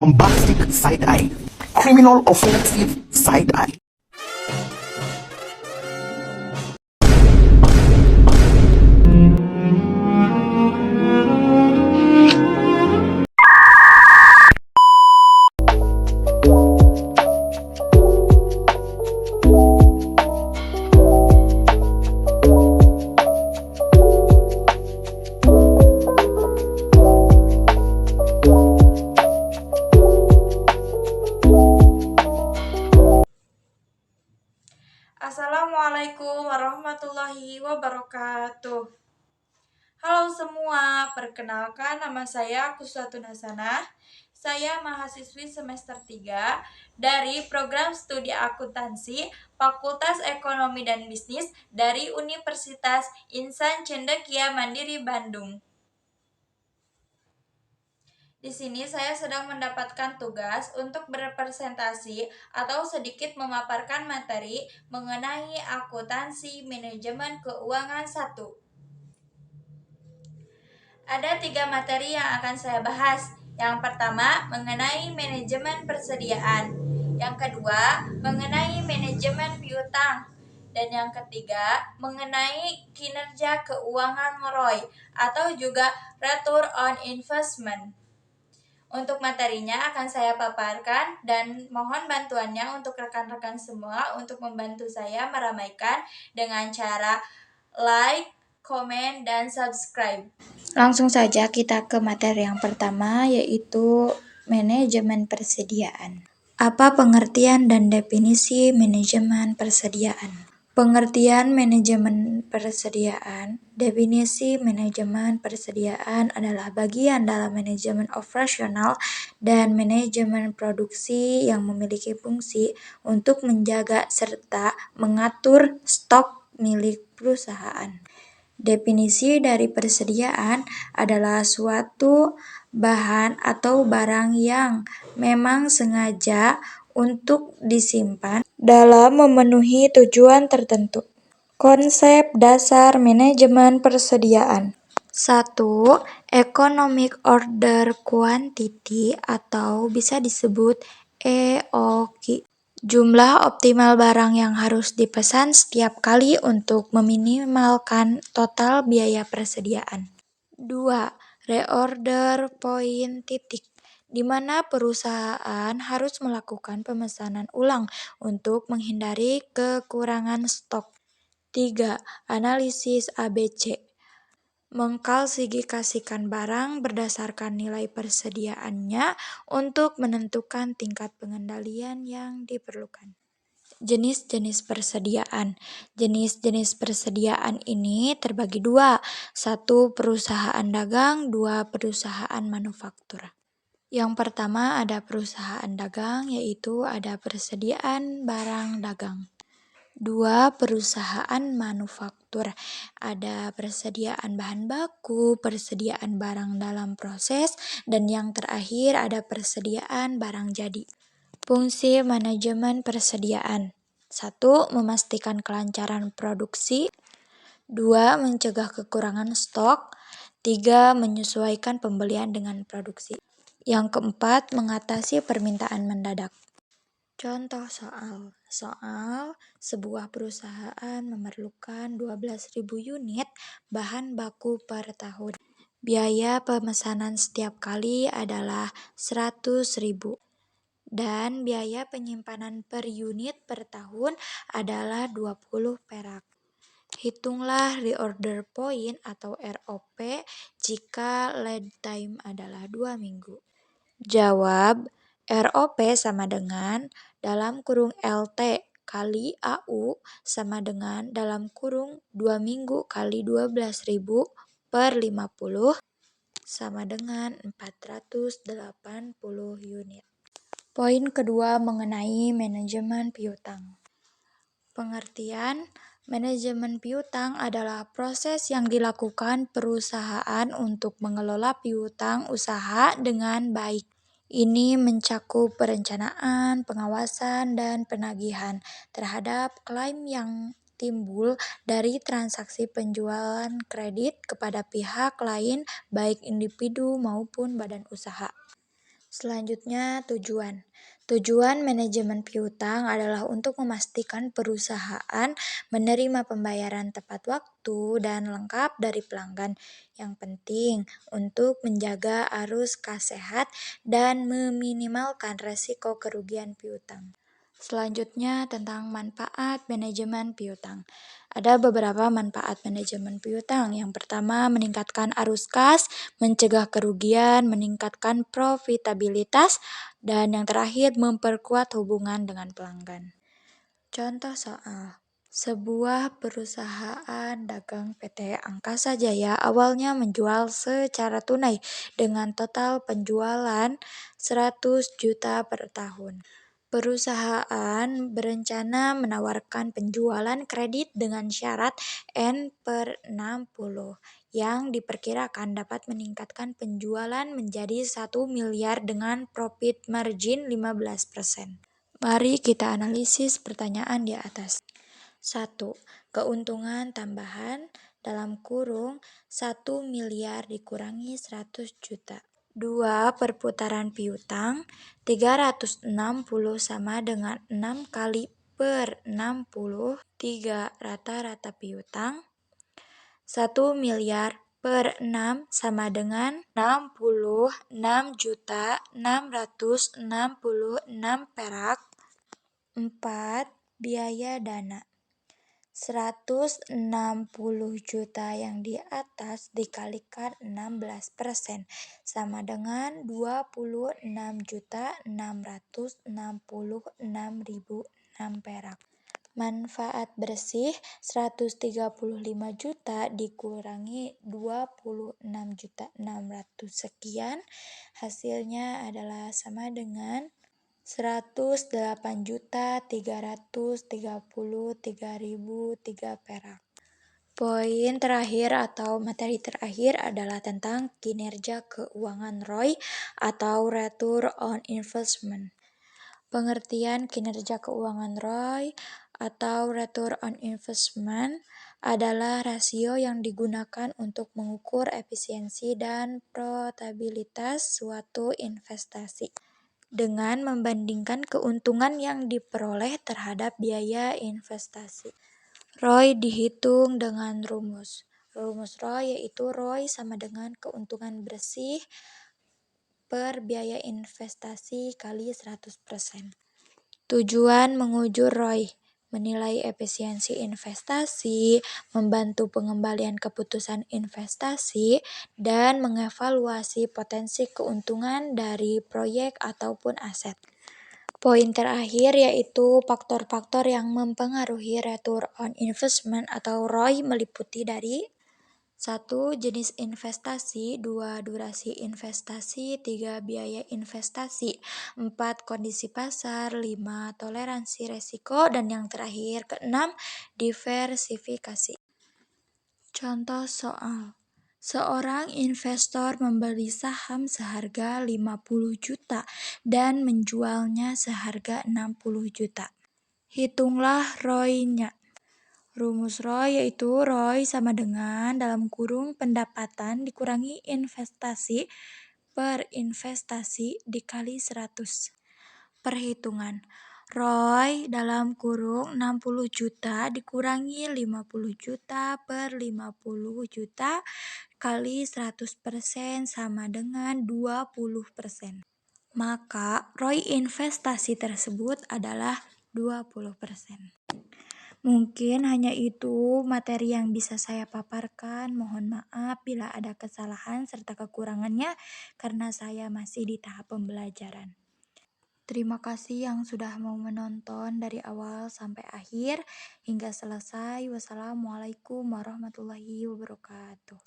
bombastic side eye, criminal offensive side eye. Assalamualaikum warahmatullahi wabarakatuh. Halo semua, perkenalkan nama saya Kuswatun Hasanah. Saya mahasiswi semester 3 dari program studi akuntansi Fakultas Ekonomi dan Bisnis dari Universitas Insan Cendekia Mandiri Bandung. Di sini saya sedang mendapatkan tugas untuk berpresentasi atau sedikit memaparkan materi mengenai akuntansi manajemen keuangan 1. Ada 3 materi yang akan saya bahas. Yang pertama, mengenai manajemen persediaan. Yang kedua, mengenai manajemen piutang. Dan yang ketiga, mengenai kinerja keuangan ROI atau juga Return on Investment. Untuk materinya akan saya paparkan dan mohon bantuannya untuk rekan-rekan semua untuk membantu saya meramaikan dengan cara like, komen, dan subscribe. Langsung saja kita ke materi yang pertama, yaitu manajemen persediaan. Apa pengertian dan definisi manajemen persediaan? Pengertian manajemen persediaan. Definisi manajemen persediaan adalah bagian dalam manajemen operasional dan manajemen produksi yang memiliki fungsi untuk menjaga serta mengatur stok milik perusahaan. Definisi dari persediaan adalah suatu bahan atau barang yang memang sengaja untuk disimpan dalam memenuhi tujuan tertentu. Konsep dasar manajemen persediaan. 1. Economic Order Quantity atau bisa disebut EOQ. Jumlah optimal barang yang harus dipesan setiap kali untuk meminimalkan total biaya persediaan. 2. Reorder point titik, di mana perusahaan harus melakukan pemesanan ulang untuk menghindari kekurangan stok. 3. Analisis ABC, mengklasifikasikan barang berdasarkan nilai persediaannya untuk menentukan tingkat pengendalian yang diperlukan. Jenis-jenis persediaan. Jenis-jenis persediaan ini terbagi 2. 1. Perusahaan dagang, 2. Perusahaan manufaktur. Yang pertama ada perusahaan dagang, yaitu ada persediaan barang dagang. 2. Perusahaan manufaktur. Ada persediaan bahan baku, persediaan barang dalam proses, dan yang terakhir ada persediaan barang jadi. Fungsi manajemen persediaan. 1. Memastikan kelancaran produksi. 2. Mencegah kekurangan stok. 3. Menyesuaikan pembelian dengan produksi. Yang keempat, mengatasi permintaan mendadak. Contoh soal. Sebuah perusahaan memerlukan 12.000 unit bahan baku per tahun. Biaya pemesanan setiap kali adalah 100.000. Dan biaya penyimpanan per unit per tahun adalah 20 perak. Hitunglah reorder point atau ROP jika lead time adalah 2 minggu. Jawab, ROP sama dengan dalam kurung LT kali AU sama dengan dalam kurung 2 minggu kali 12.000 per 50 sama dengan 480 unit. Poin kedua mengenai manajemen piutang. Pengertian, manajemen piutang adalah proses yang dilakukan perusahaan untuk mengelola piutang usaha dengan baik. Ini mencakup perencanaan, pengawasan, dan penagihan terhadap klaim yang timbul dari transaksi penjualan kredit kepada pihak lain baik individu maupun badan usaha. Selanjutnya, tujuan. Tujuan manajemen piutang adalah untuk memastikan perusahaan menerima pembayaran tepat waktu dan lengkap dari pelanggan. Yang penting untuk menjaga arus kas sehat dan meminimalkan resiko kerugian piutang. Selanjutnya tentang manfaat manajemen piutang. Ada beberapa manfaat manajemen piutang. Yang pertama, meningkatkan arus kas, mencegah kerugian, meningkatkan profitabilitas, dan yang terakhir, memperkuat hubungan dengan pelanggan. Contoh soal sebuah perusahaan dagang PT Angkasa Jaya awalnya menjual secara tunai dengan total penjualan 100 juta per tahun. Perusahaan berencana menawarkan penjualan kredit dengan syarat N/60 yang diperkirakan dapat meningkatkan penjualan menjadi 1 miliar dengan profit margin 15%. Mari kita analisis pertanyaan di atas. 1. Keuntungan tambahan dalam kurung 1 miliar dikurangi 100 juta. 2. Perputaran piutang 360 sama dengan 6 kali per 60. 3. Rata-rata piutang 1 miliar per 6 sama dengan 66.666 perak. 4. Biaya dana 160 juta yang di atas dikalikan 16% sama dengan 26.666.006 perak. Manfaat bersih 135 juta dikurangi 26.600 sekian, hasilnya adalah sama dengan 108.333.003 perak. Poin terakhir atau materi terakhir adalah tentang kinerja keuangan ROI atau Return on Investment. Pengertian kinerja keuangan ROI atau Return on Investment adalah rasio yang digunakan untuk mengukur efisiensi dan profitabilitas suatu investasi dengan membandingkan keuntungan yang diperoleh terhadap biaya investasi. ROI dihitung dengan rumus. Rumus ROI yaitu ROI sama dengan keuntungan bersih per biaya investasi kali 100%. Tujuan mengukur ROI, menilai efisiensi investasi, membantu pengembalian keputusan investasi, dan mengevaluasi potensi keuntungan dari proyek ataupun aset. Poin terakhir yaitu faktor-faktor yang mempengaruhi Return on Investment atau ROI meliputi dari 1. Jenis investasi, 2. Durasi investasi, 3. Biaya investasi, 4. Kondisi pasar, 5. Toleransi resiko, dan yang terakhir keenam, diversifikasi. Contoh soal. Seorang investor membeli saham seharga 50 juta dan menjualnya seharga 60 juta. Hitunglah ROI-nya. Rumus ROI yaitu ROI sama dengan dalam kurung pendapatan dikurangi investasi per investasi dikali 100. Perhitungan. ROI dalam kurung 60 juta dikurangi 50 juta per 50 juta kali 100% sama dengan 20%. Maka ROI investasi tersebut adalah 20%. Mungkin hanya itu materi yang bisa saya paparkan. Mohon maaf bila ada kesalahan serta kekurangannya karena saya masih di tahap pembelajaran. Terima kasih yang sudah mau menonton dari awal sampai akhir hingga selesai. Wassalamualaikum warahmatullahi wabarakatuh.